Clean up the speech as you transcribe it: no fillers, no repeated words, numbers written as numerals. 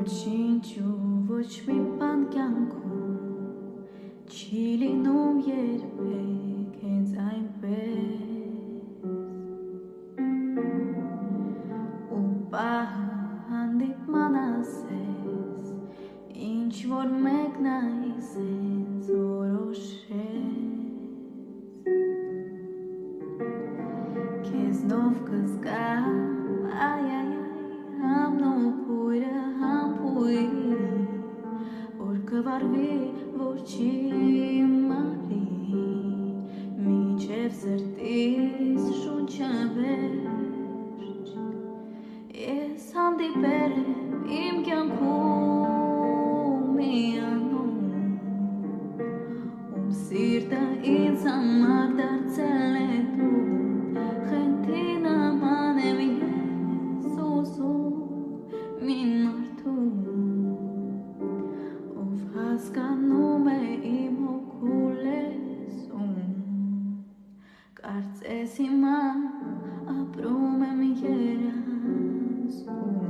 Ոչինչ ոչ մի բան կյանքում չի լինում երբեք հենց այնպես ու պահը հանդիպման ասես ինչ որ մեկն այսպես որոշեց քեզնով կզգամ այ համնոպույրը որ կվարվի որ չի մարի միջև սրտիս շունչը վերջ ես հանդիպել եմ իմ կյանքում մի անուն ում սիրտը ինձ համար դարձել է դու խենթի նման եմ ես ուզում մի մարդու հասկանում է իմ հոգու լեզուն կարծես հիմա ապրում եմ երազում